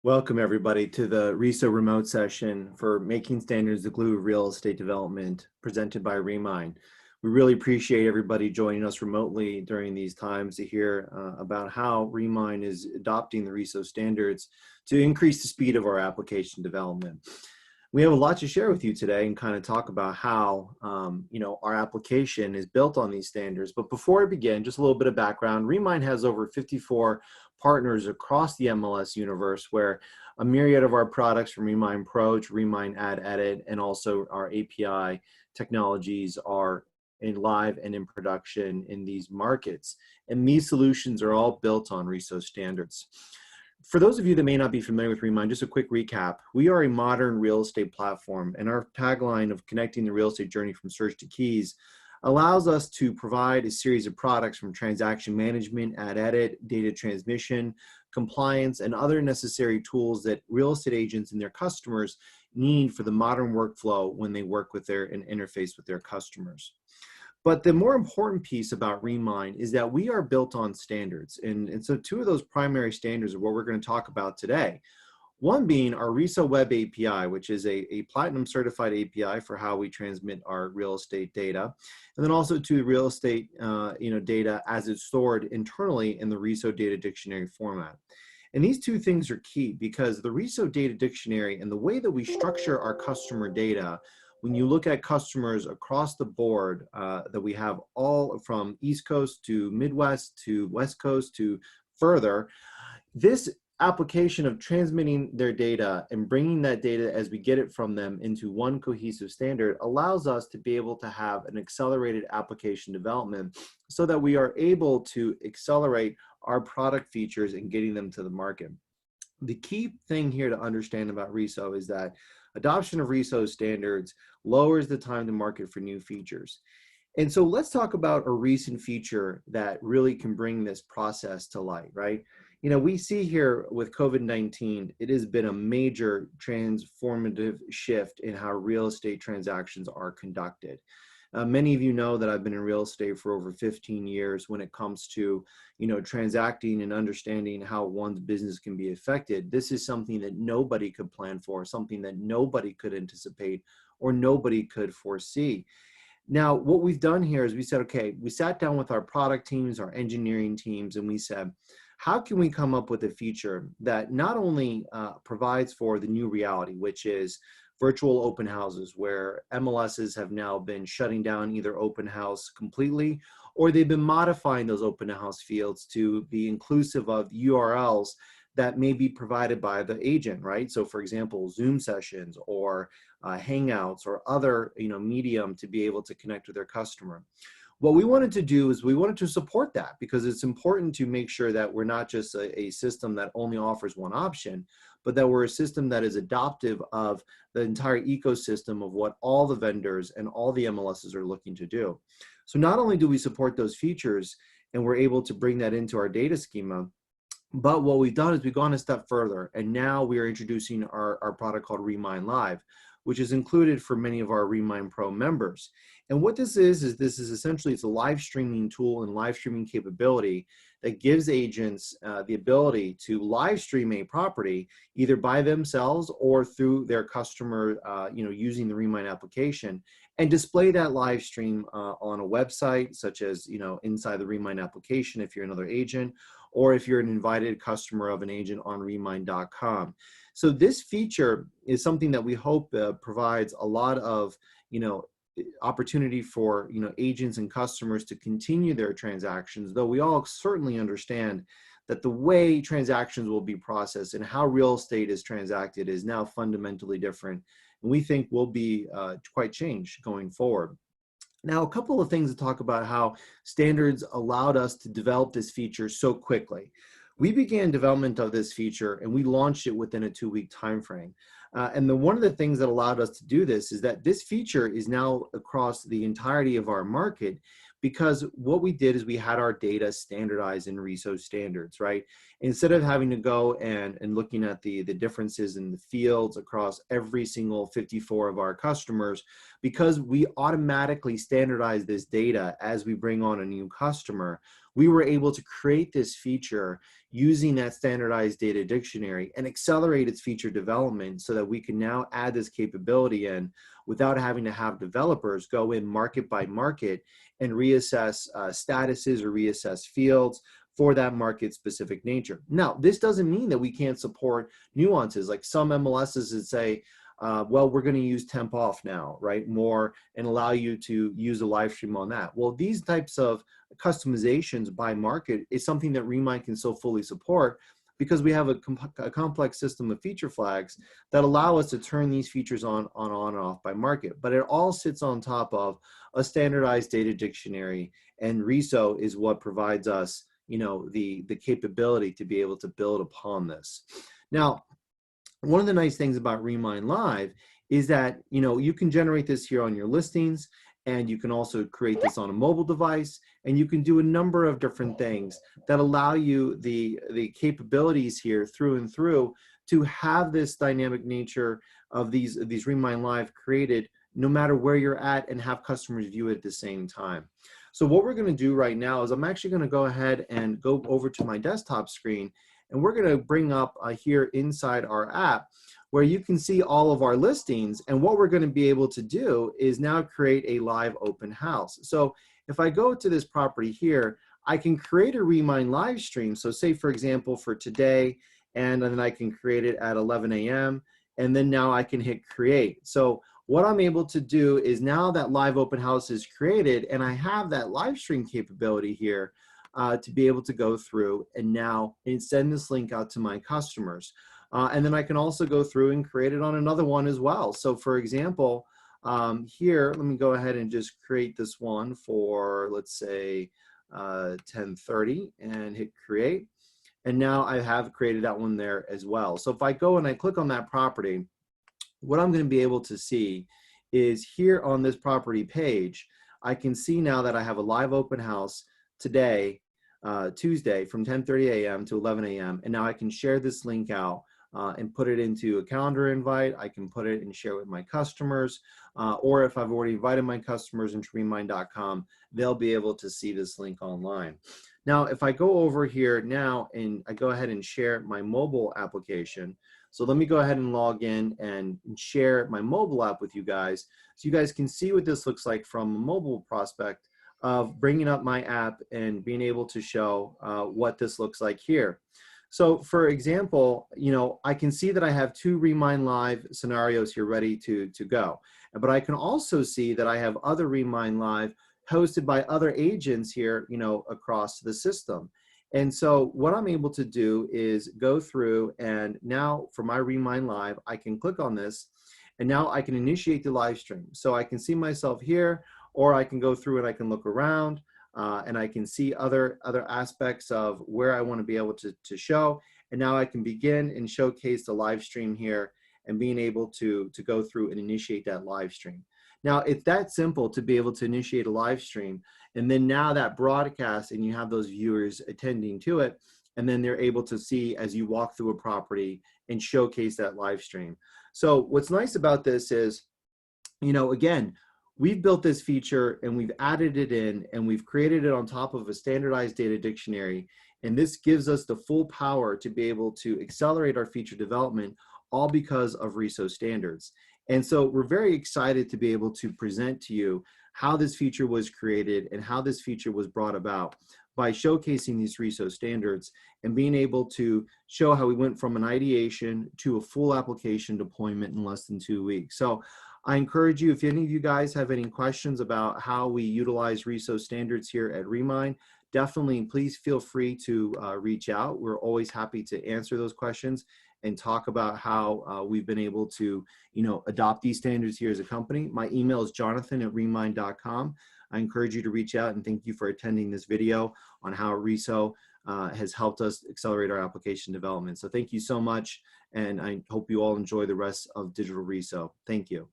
Welcome everybody to the RESO remote session for Making Standards the Glue of Real Estate Development presented by Remine. We really appreciate everybody joining us remotely during these times to hear about how Remine is adopting the RESO standards to increase the speed of our application development. We have a lot to share with you today and kind of talk about how our application is built on these standards. But before I begin, just a little bit of background. Remine has over 54 partners across the MLS universe, where a myriad of our products from Remine Pro to Remine Ad Edit and also our API technologies are in live and in production in these markets. And these solutions are all built on RESO standards. For those of you that may not be familiar with Remine, just a quick recap. We are a modern real estate platform, and our tagline of connecting the real estate journey from search to keys allows us to provide a series of products from transaction management, ad edit, data transmission, compliance, and other necessary tools that real estate agents and their customers need for the modern workflow when they work with and interface with their customers. But the more important piece about Remine is that we are built on standards. And so two of those primary standards are what we're going to talk about today. One being our RESO Web API, which is a platinum certified API for how we transmit our real estate data. And then also to real estate data as it's stored internally in the RESO data dictionary format. And these two things are key because the RESO data dictionary and the way that we structure our customer data, when you look at customers across the board that we have all from East Coast to Midwest to West Coast to further, this application of transmitting their data and bringing that data as we get it from them into one cohesive standard allows us to be able to have an accelerated application development so that we are able to accelerate our product features and getting them to the market. The key thing here to understand about RESO is that adoption of RESO standards lowers the time to market for new features. And so let's talk about a recent feature that really can bring this process to light, right? You know, we see here with COVID-19, it has been a major transformative shift in how real estate transactions are conducted. Many of you know that I've been in real estate for over 15 years when it comes to, transacting and understanding how one's business can be affected. This is something that nobody could plan for, something that nobody could anticipate or nobody could foresee. Now, what we've done here is we said, okay, we sat down with our product teams, our engineering teams, and we said, how can we come up with a feature that not only provides for the new reality, which is virtual open houses, where MLSs have now been shutting down either open house completely, or they've been modifying those open house fields to be inclusive of URLs that may be provided by the agent, right? So for example, Zoom sessions or Hangouts or other medium to be able to connect with their customer. What we wanted to do is we wanted to support that because it's important to make sure that we're not just a system that only offers one option, but that we're a system that is adaptive of the entire ecosystem of what all the vendors and all the MLSs are looking to do. So not only do we support those features and we're able to bring that into our data schema, but what we've done is we've gone a step further, and now we are introducing our product called Remine Live, which is included for many of our Remine Pro members. And what this is essentially, it's a live streaming tool and live streaming capability that gives agents the ability to live stream a property either by themselves or through their customer, using the Remine application, and display that live stream on a website, such as, inside the Remine application if you're another agent, or if you're an invited customer of an agent on remine.com. So this feature is something that we hope provides a lot of, opportunity for, agents and customers to continue their transactions, though we all certainly understand that the way transactions will be processed and how real estate is transacted is now fundamentally different. And we think will be quite changed going forward. Now, a couple of things to talk about how standards allowed us to develop this feature so quickly. We began development of this feature and we launched it within a 2-week time frame. One of the things that allowed us to do this is that this feature is now across the entirety of our market, because what we did is we had our data standardized in RESO standards, right? Instead of having to go and looking at the differences in the fields across every single 54 of our customers, because we automatically standardize this data as we bring on a new customer, we were able to create this feature using that standardized data dictionary and accelerate its feature development so that we can now add this capability in without having to have developers go in market by market and reassess statuses or reassess fields for that market specific nature. Now, this doesn't mean that we can't support nuances. Like some MLSs that say, well, we're going to use temp off now, right? More, and allow you to use a live stream on that. Well, these types of customizations by market is something that Remine can so fully support because we have a complex system of feature flags that allow us to turn these features on and off by market. But it all sits on top of a standardized data dictionary, and RESO is what provides us, you know, the capability to be able to build upon this. Now, one of the nice things about Remine Live is that, you know, you can generate this here on your listings, and you can also create this on a mobile device, and you can do a number of different things that allow you the capabilities here through and through to have this dynamic nature of these Remine Live created no matter where you're at, and have customers view it at the same time. So what we're going to do right now is I'm actually going to go ahead and go over to my desktop screen, and we're going to bring up here inside our app where you can see all of our listings. And what we're going to be able to do is now create a live open house. So if I go to this property here, I can create a Remine live stream. So say, for example, for today, and then I can create it at 11 a.m. And then now I can hit create. So what I'm able to do is now that live open house is created, and I have that live stream capability here, to be able to go through and now send this link out to my customers. And then I can also go through and create it on another one as well. So for example, here, let me go ahead and just create this one for, let's say, 10:30 and hit create. And now I have created that one there as well. So if I go and I click on that property, what I'm going to be able to see is here on this property page, I can see now that I have a live open house today, Tuesday, from 10:30 a.m. to 11 a.m. And now I can share this link out and put it into a calendar invite. I can put it and share it with my customers, or if I've already invited my customers into remine.com, they'll be able to see this link online. Now, if I go over here now and I go ahead and share my mobile application, so let me go ahead and log in and share my mobile app with you guys so you guys can see what this looks like from a mobile prospect of bringing up my app and being able to show what this looks like here. So for example, you know, I can see that I have two Remine Live scenarios here ready to go. But I can also see that I have other Remine Live hosted by other agents here, you know, across the system. And so what I'm able to do is go through, and now for my Remine Live, I can click on this, and now I can initiate the live stream. So I can see myself here, or I can go through and I can look around, and I can see other aspects of where I want to be able to show. And now I can begin and showcase the live stream here and being able to go through and initiate that live stream. Now, it's that simple to be able to initiate a live stream, and then now that broadcast, and you have those viewers attending to it, and then they're able to see as you walk through a property and showcase that live stream. So what's nice about this is, you know, again, we've built this feature and we've added it in, and we've created it on top of a standardized data dictionary. And this gives us the full power to be able to accelerate our feature development, all because of RESO standards. And so we're very excited to be able to present to you how this feature was created and how this feature was brought about by showcasing these RESO standards and being able to show how we went from an ideation to a full application deployment in less than 2 weeks. So I encourage you, if any of you guys have any questions about how we utilize RESO standards here at Remine, definitely please feel free to reach out. We're always happy to answer those questions and talk about how we've been able to, you know, adopt these standards here as a company. My email is jonathan@remine.com. I encourage you to reach out, and thank you for attending this video on how RESO has helped us accelerate our application development. So thank you so much, and I hope you all enjoy the rest of Digital RESO. Thank you.